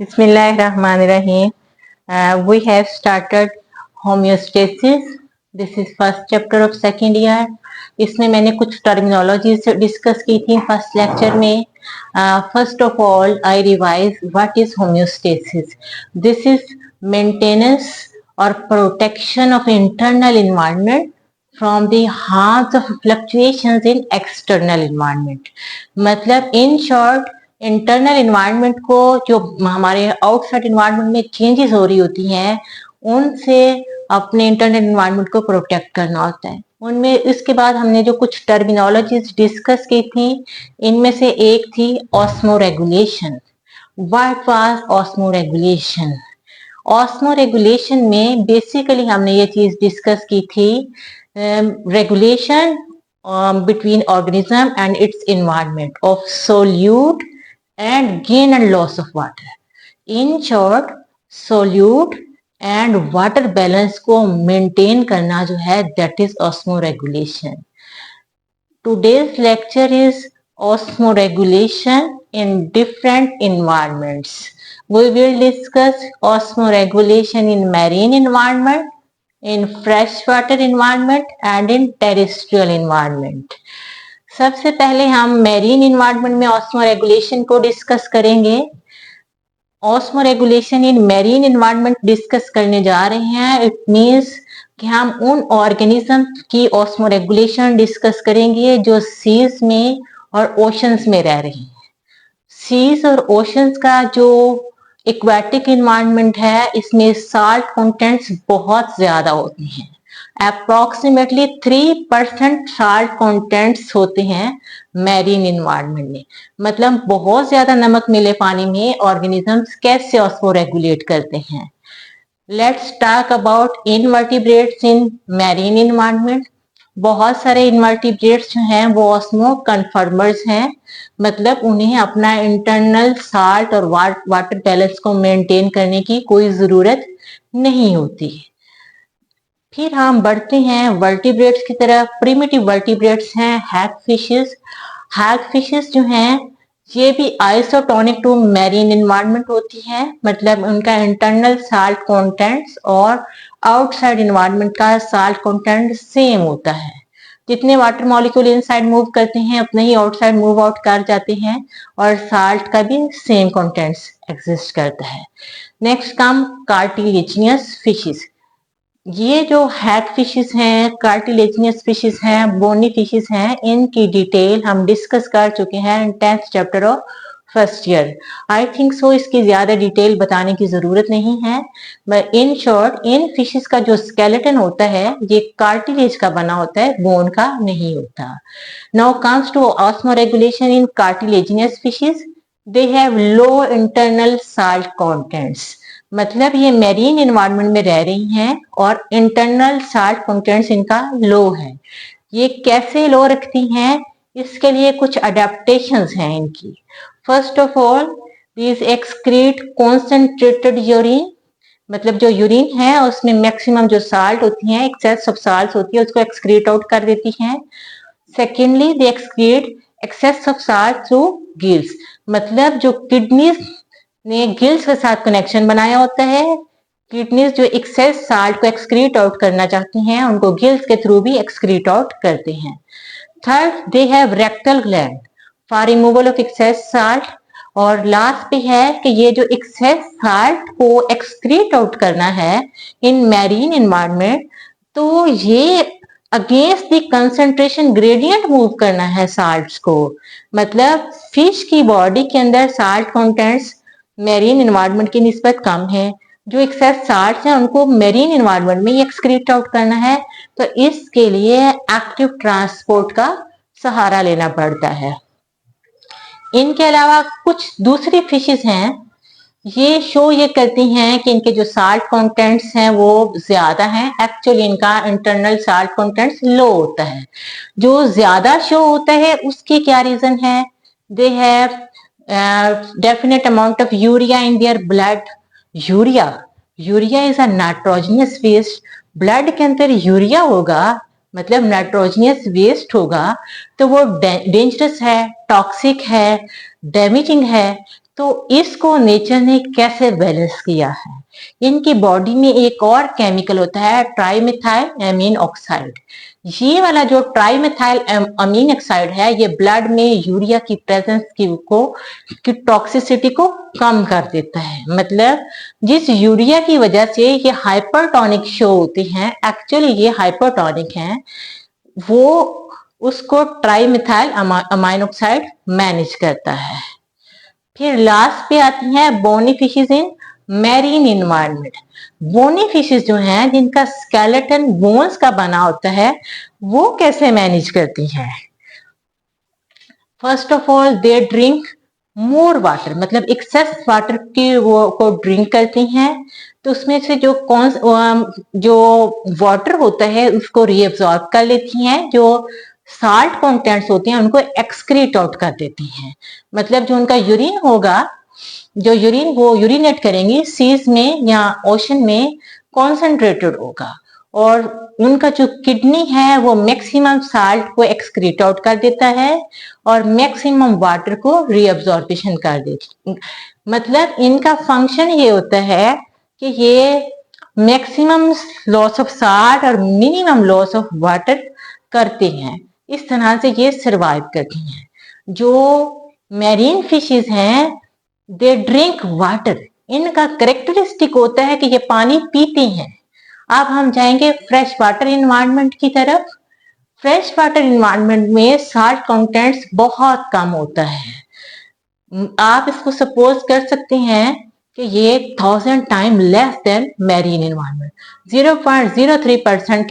Bismillahirrahmanirrahim. We have started homeostasis. This is first chapter of second year. इसमें मैंने कुछ terminology discuss की थी फर्स्ट लेक्चर में. First of all I revise what is homeostasis. This is maintenance और protection of internal environment from the harms of fluctuations in external environment. मतलब in short internal environment को जो हमारे outside environment में changes हो रही होती हैं उनसे अपने इंटरनल इन्वायरमेंट को प्रोटेक्ट करना होता है. उनमें इसके बाद हमने जो कुछ टर्मिनोलॉजीज डिस्कस की थी इनमें से एक थी osmoregulation. What was osmoregulation? Osmoregulation में बेसिकली हमने ये चीज डिस्कस की थी regulation between organism and its environment of solute and gain and loss of water. In short, solute and water balance को maintain करना जो है that is osmoregulation. Today's lecture is osmoregulation in different environments. We will discuss osmoregulation in marine environment, in freshwater environment and in terrestrial environment. सबसे पहले हम marine environment में osmoregulation को discuss करेंगे. ऑस्मोरेगुलेशन इन मैरीन इन्वायरमेंट डिस्कस करने जा रहे हैं. इट मींस कि हम उन ऑर्गेनिज्म की ऑस्मोरेगुलेशन डिस्कस करेंगे जो सीज में और ओशंस में रह रही हैं. सीज और ओशंस का जो एक्वाटिक इन्वायरमेंट है इसमें साल्ट कंटेंट्स बहुत ज्यादा होते हैं. अप्रोक्सीमेटली 3% साल्ट कंटेंट्स होते हैं मैरीन इन्वायरमेंट में. मतलब बहुत ज्यादा नमक मिले पानी में ऑर्गेनिजम्स कैसे ऑस्मोरेगुलेट करते हैं. Let's talk about invertebrates in marine environment. बहुत सारे इनवर्टिब्रेट्स जो हैं वो ऑस्मो कन्फर्मर्स हैं. मतलब उन्हें अपना इंटरनल साल्ट और वाटर बैलेंस को मेंटेन करने की कोई जरूरत नहीं होती. फिर हम बढ़ते हैं वर्टिब्रेट्स की तरफ. प्रिमिटिव वर्टिब्रेट्स हैं हैगफिशेस. हैगफिशेस जो हैं ये भी आइसोटोनिक टू मैरीन इन्वायरमेंट होती है. मतलब उनका इंटरनल साल्ट कंटेंट्स और आउटसाइड इन्वायरमेंट का साल्ट कंटेंट सेम होता है. जितने वाटर मॉलिक्यूल इनसाइड मूव करते हैं उतने ही आउटसाइड मूव आउट कर जाते हैं और साल्ट का भी सेम कंटेंट्स एग्जिस्ट करता है. Next come cartilaginous fishes. ये जो हैग फिशेस हैं, कार्टिलेजिनियस फिशेस हैं, बोनी फिशेस हैं, इनकी डिटेल हम डिस्कस कर चुके हैं इन 10th chapter of first year. I think so इसकी ज्यादा डिटेल बताने की जरूरत नहीं है. But in short in fishes का जो स्केलेटन होता है ये कार्टिलेज का बना होता है, बोन का नहीं होता. Now comes to osmoregulation in cartilaginous fishes. They have low internal salt contents. मतलब ये मैरीन इन्वायरमेंट में रह रही हैं और इंटरनल साल्ट कंटेंट्स इनका लो है. ये कैसे लो रखती हैं इसके लिए कुछ अडेप्टेशंस हैं इनकी. First of all these excrete concentrated urine. मतलब जो यूरिन है उसमें मैक्सिमम जो साल्ट होती है एक्सेस ऑफ साल्ट होती है उसको एक्सक्रीट आउट कर देती हैं. Secondly they excrete excess of salt through gills. मतलब जो किडनीज ने गिल्स के साथ कनेक्शन बनाया होता है, किडनीज जो एक्सेस साल्ट को एक्सक्रीट आउट करना चाहती हैं उनको गिल्स के थ्रू भी एक्सक्रीट आउट करते हैं. Third they have rectal gland for removal of excess salt. और लास्ट पे है कि ये जो एक्सेस साल्ट को एक्सक्रीट आउट करना है इन मैरीन इन्वायरमेंट तो ये against the concentration gradient move करना है साल्ट्स को. मतलब फिश की बॉडी के अंदर साल्ट कंटेंट्स मैरीन इन्वायरमेंट की निस्बत कम है. जो एक्सेस साल्ट हैं उनको मैरीन इन्वायरमेंट में एक्सक्रीट आउट करना है तो इसके लिए एक्टिव ट्रांसपोर्ट का सहारा लेना पड़ता है. इनके अलावा कुछ दूसरी फिशेस हैं ये शो ये करती हैं कि इनके जो साल्ट कंटेंट्स हैं वो ज्यादा हैं. एक्चुअली इनका इंटरनल साल्ट कंटेंट्स लो होता है. जो ज्यादा शो होता है उसकी क्या रीजन है? They have definite amount of urea in their blood. Urea is a nitrogenous waste. Blood के अंदर यूरिया होगा मतलब नाइट्रोजनियस वेस्ट होगा तो वो डेंजरस है, टॉक्सिक है, डैमेजिंग है. तो इसको नेचर ने कैसे बैलेंस किया है? इनकी बॉडी में एक और केमिकल होता है ट्राइमेथाइल अमीन ऑक्साइड। ये वाला जो ट्राइमेथाइल अमीन ऑक्साइड है ये ब्लड में यूरिया की प्रेजेंस की टॉक्सिसिटी को कम कर देता है। मतलब जिस यूरिया की वजह से ये हाइपरटोनिक शो होती हैं, एक्चुअली ये हाइपरटोनिक हैं, वो उसको ट्राइमेथाइल अमीन ऑक्साइड मैनेज करता है। फिर लास्ट पे आती हैं बोनी फिशेज इन मैरीन इन्वायरमेंट। बोनी फिशेज जो हैं जिनका स्केलेटन बोन्स का बना होता है, वो कैसे मैनेज करती हैं? First of all they drink more water, मतलब एक्सेस वाटर की वो को ड्रिंक करती हैं। तो उसमें से जो वाटर होता है उसको रीअब्सॉर्ब कर लेती हैं, जो साल्ट कंटेंट्स होते हैं उनको एक्सक्रीट आउट कर देती हैं। मतलब जो उनका यूरिन होगा, जो यूरिन वो यूरिनेट करेंगी सीज में या ओशन में, कॉन्सेंट्रेटेड होगा, और उनका जो किडनी है वो मैक्सिमम साल्ट को एक्सक्रीट आउट कर देता है और मैक्सिमम वाटर को रीअब्जॉर्प्शन कर देती। मतलब इनका फंक्शन ये होता है कि ये मैक्सिमम लॉस ऑफ साल्ट और मिनिमम लॉस ऑफ वाटर करते हैं। इस तरह से ये सरवाइव करती हैं। जो मैरीन फिशेज हैं दे ड्रिंक वाटर, इनका करेक्टरिस्टिक होता है कि ये पानी पीती हैं। अब हम जाएंगे फ्रेश वाटर इन्वायरमेंट की तरफ। फ्रेश वाटर इन्वायरमेंट में साल्ट कंटेंट्स बहुत कम होता है। आप इसको सपोज कर सकते हैं कि ये 1000 time less than marine environment, 0.03%